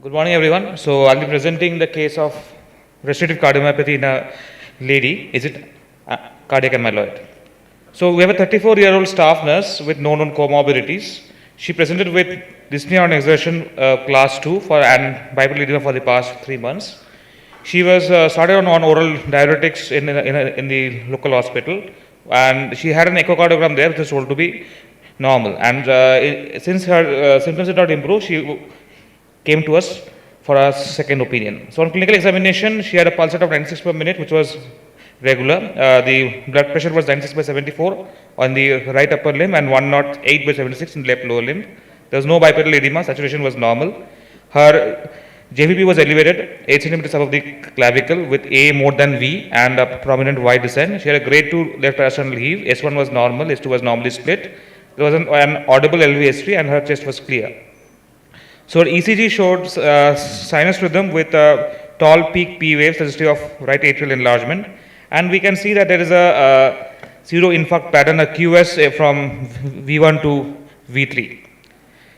Good morning, everyone. So I'll be presenting the case of restrictive cardiomyopathy in a lady. Is it cardiac amyloid? So we have a 34-year-old staff nurse with no known comorbidities. She presented with dyspnea on exertion class 2 and bipolar edema for the past 3 months. She was started on oral diuretics in the local hospital, and she had an echocardiogram there, which was told to be normal. And since her symptoms did not improve, she came to us for a second opinion. So on clinical examination, she had a pulse rate of 96 per minute, which was regular. The blood pressure was 96 by 74 on the right upper limb and 108 by 76 in the left lower limb. There was no bipolar edema, saturation was normal. Her JVP was elevated 8 centimeters above the clavicle with A more than V and a prominent Y descent. She had a grade 2 left parasternal heave. S1 was normal, S2 was normally split. There was an audible LV-S3 and her chest was clear. So her ECG showed sinus rhythm with a tall peak P wave suggestive of right atrial enlargement. And we can see that there is a zero infarct pattern, a QS from V1 to V3.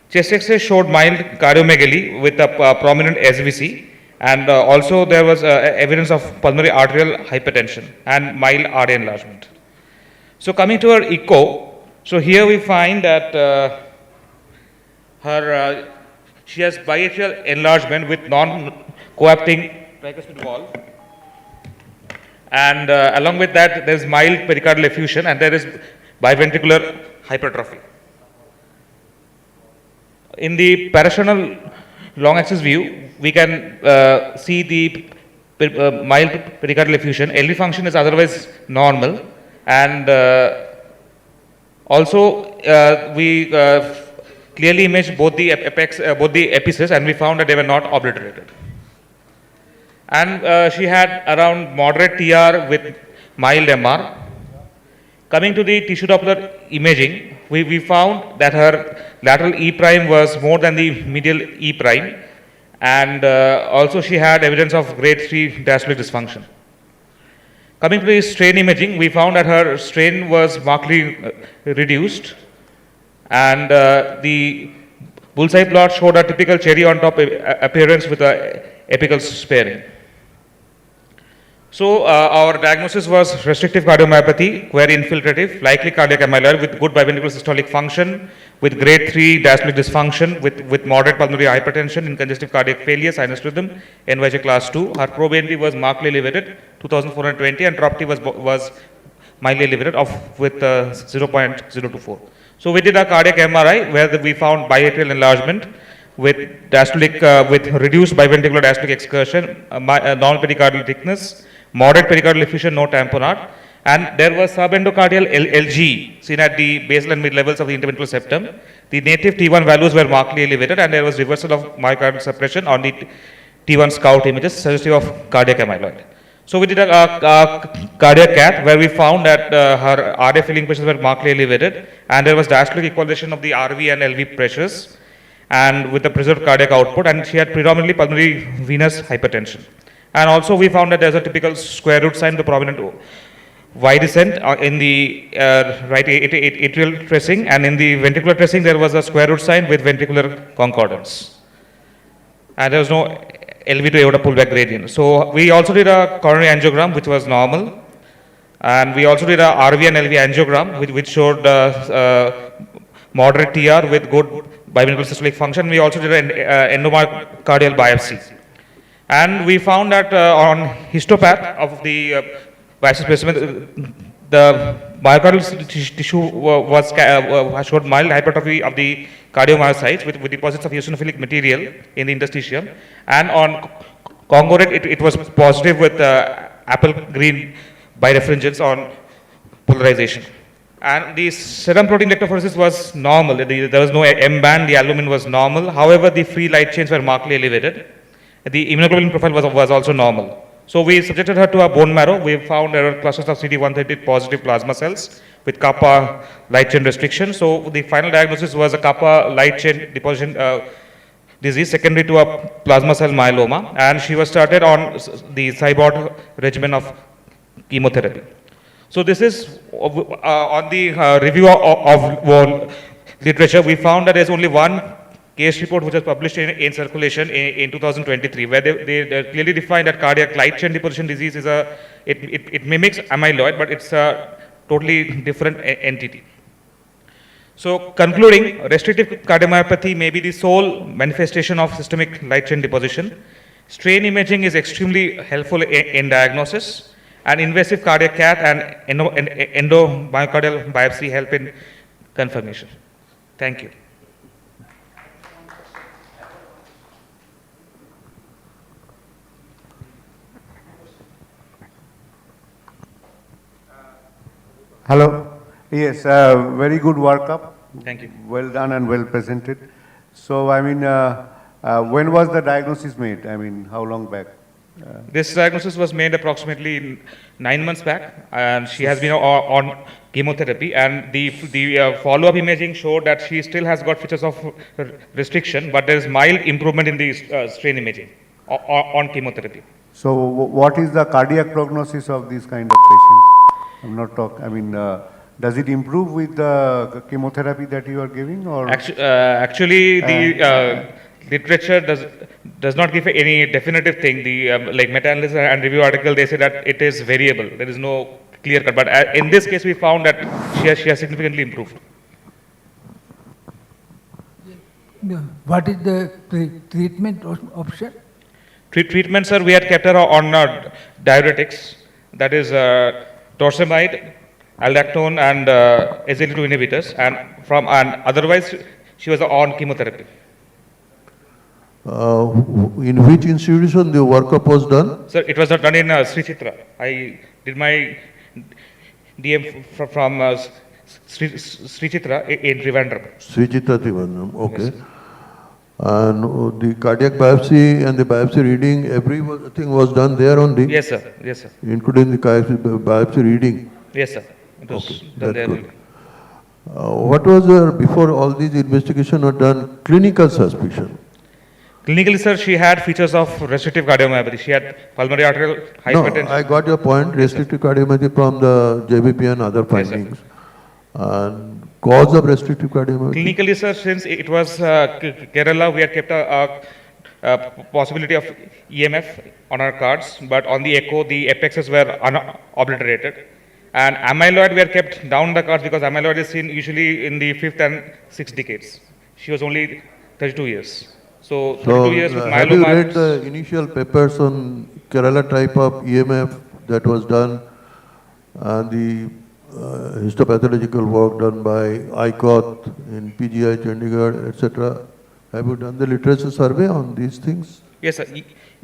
Chest X-ray showed mild cardiomegaly with a prominent SVC, and also there was evidence of pulmonary arterial hypertension and mild RA enlargement. So coming to her echo, so here we find that she has biatrial enlargement with non-coapting tricuspid valve, and along with that there is mild pericardial effusion and there is biventricular hypertrophy. In the parasternal long axis view, we can see the mild pericardial effusion. LV function is otherwise normal, and also we clearly imaged both the apices, and we found that they were not obliterated. And she had around moderate TR with mild MR. Coming to the tissue Doppler imaging, we found that her lateral E prime was more than the medial E prime, and also she had evidence of grade 3 diastolic dysfunction. Coming to the strain imaging, we found that her strain was markedly reduced, and the bullseye plot showed a typical cherry on top appearance with a apical sparing. So our diagnosis was restrictive cardiomyopathy, query infiltrative, likely cardiac amyloid with good biventricular systolic function, with grade 3 diastolic dysfunction, with moderate pulmonary hypertension in congestive cardiac failure, sinus rhythm, NYJ class 2. Her proBNP was markedly elevated, 2420, and TROP-T was mildly elevated with 0.024. So we did a cardiac MRI where we found biatrial enlargement with diastolic, with reduced biventricular diastolic excursion, normal pericardial thickness, moderate pericardial effusion, no tamponade, and there was subendocardial LG seen at the basal and mid levels of the interventricular septum. The native T1 values were markedly elevated, and there was reversal of myocardial suppression on the T1 scout images suggestive of cardiac amyloid. So we did a cardiac cath where we found that her RA filling pressures were markedly elevated, and there was diastolic equalization of the RV and LV pressures, and with the preserved cardiac output, and she had predominantly pulmonary venous hypertension. And also we found that there's a typical square root sign, the prominent Y descent in the right atrial tracing, and in the ventricular tracing there was a square root sign with ventricular concordance. And there was no LV to aorta pullback gradient. So we also did a coronary angiogram, which was normal, and we also did a RV and LV angiogram, which showed moderate TR with good biventricular systolic function. We also did an endomyocardial biopsy. And we found that on histopath of the biopsy specimen, the myocardial tissue showed mild hypertrophy of the cardiomyocytes with deposits of eosinophilic material in the interstitium. And on congruent, it was positive with apple green birefringence on polarization. And the serum protein electrophoresis was normal. There was no M band, the albumin was normal. However, the free light chains were markedly elevated. The immunoglobulin profile was also normal. So we subjected her to a bone marrow. We found there were clusters of CD130 positive plasma cells with kappa light chain restriction. So the final diagnosis was a kappa light chain deposition disease secondary to a plasma cell myeloma, and she was started on the Cybot regimen of chemotherapy. So this is on the review of literature. We found that there is only one case report which was published in circulation in 2023, where they clearly defined that cardiac light chain deposition disease is it mimics amyloid, but it's a totally different entity. So concluding, restrictive cardiomyopathy may be the sole manifestation of systemic light chain deposition. Strain imaging is extremely helpful in diagnosis, and invasive cardiac cath and endomyocardial biopsy help in confirmation. Thank you. Hello. Yes, very good workup. Thank you. Well done and well presented. So, I mean, when was the diagnosis made? I mean, how long back? This diagnosis was made approximately 9 months back, and she has been on chemotherapy, and the follow-up imaging showed that she still has got features of restriction, but there is mild improvement in the strain imaging on chemotherapy. So, what is the cardiac prognosis of these kind of patients? I'm not talking, I mean, does it improve with the chemotherapy that you are giving, or? Actually, the literature does not give any definitive thing. The like meta-analysis and review article, they say that it is variable. There is no clear cut. But in this case, we found that she has significantly improved. What is the treatment option? Treatment, sir, we had kept her on diuretics. That is torsemide, aldactone, and SGLT2 inhibitors, and otherwise she was on chemotherapy. In which institution the workup was done? Sir, it was done in Sri Chitra. I did my DM from Sri Chitra in Trivandrum. Sri Chitra Trivandrum, okay. Yes, And the cardiac biopsy and the biopsy reading, everything was done there only? Yes, sir. Yes, sir. Including the biopsy reading? Yes, sir. It was Okay, done that's there good. only. What was there before all these investigations were done, clinical suspicion? Clinically, sir, she had features of restrictive cardiomyopathy. She had pulmonary arterial hypertension. No, I got your point, restrictive cardiomyopathy from the JBP and other Yes, sir. findings. And cause of restrictive cardiomyopathy? Clinically, sir, since it was Kerala, we had kept a possibility of EMF on our cards, but on the echo, the apexes were obliterated. And amyloid, we had kept down the cards because amyloid is seen usually in the 5th and 6th decades. She was only 32 years. So 32 years with have you read myeloma. the initial papers on Kerala type of EMF that was done and the histopathological work done by ICOT in PGI, Chandigarh, etc.? Have you done the literature survey on these things? Yes, sir.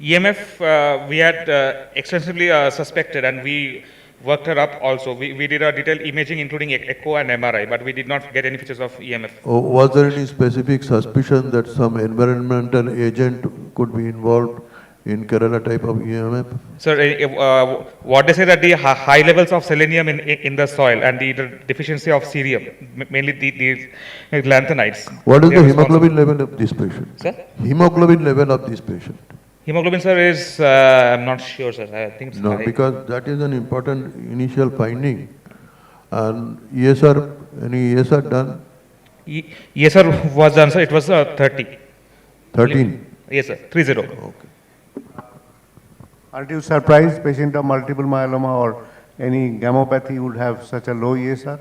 EMF, we had extensively suspected, and we worked her up also. We did a detailed imaging including echo and MRI, but we did not get any features of EMF. Was there any specific suspicion that some environmental agent could be involved in Kerala type of EMF? Sir, what they say that the high levels of selenium in the soil and the deficiency of cerium, mainly the lanthanides. What is they the are hemoglobin level of this patient? Sir? Hemoglobin level of this patient? Hemoglobin, sir, is, I'm not sure, sir. I think it's No, high. because that is an important initial finding. And ESR, any ESR done? Yes, sir, was done, sir. It was 30. 13? Yes, sir, 30. Okay. Aren't you surprised patient of multiple myeloma or any gammopathy would have such a low ESR?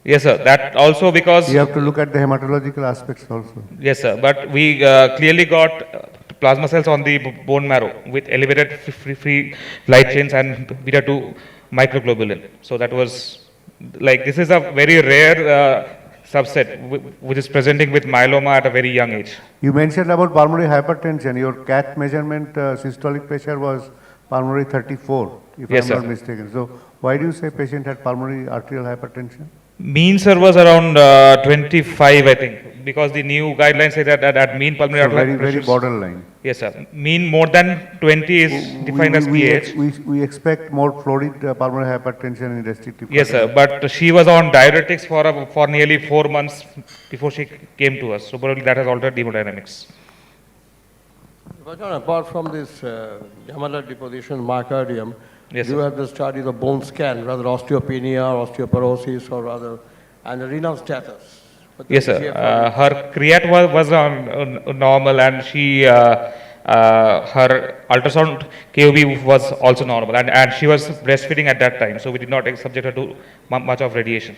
Yes, sir. That also because, You have to look at the hematological aspects also. yes, sir, but we clearly got plasma cells on the bone marrow with elevated free light chains and beta 2 microglobulin. So that was like, this is a very rare subset which is presenting with myeloma at a very young age. You mentioned about pulmonary hypertension. Your CAT measurement systolic pressure was pulmonary 34, if Yes, I'm not sir. mistaken. So why do you say patient had pulmonary arterial hypertension? Mean, sir, was around 25, I think, because the new guidelines say that at mean pulmonary So arterial very, very pressures- borderline. Yes, sir. Mean more than 20 is defined as PH. We expect more florid pulmonary hypertension in restrictive. Yes, sir. cardiomyopathy. But she was on diuretics for nearly 4 months before she came to us. So probably that has altered hemodynamics. Bhajan, apart from this amyloid deposition myocardium, Yes, you sir. have to study the bone scan, rather osteopenia, osteoporosis, or rather, and the renal status. But the Yes, sir. GFR Her creat was on normal, and her ultrasound KOB was also normal, and she was breastfeeding at that time, so we did not subject her to much of radiation.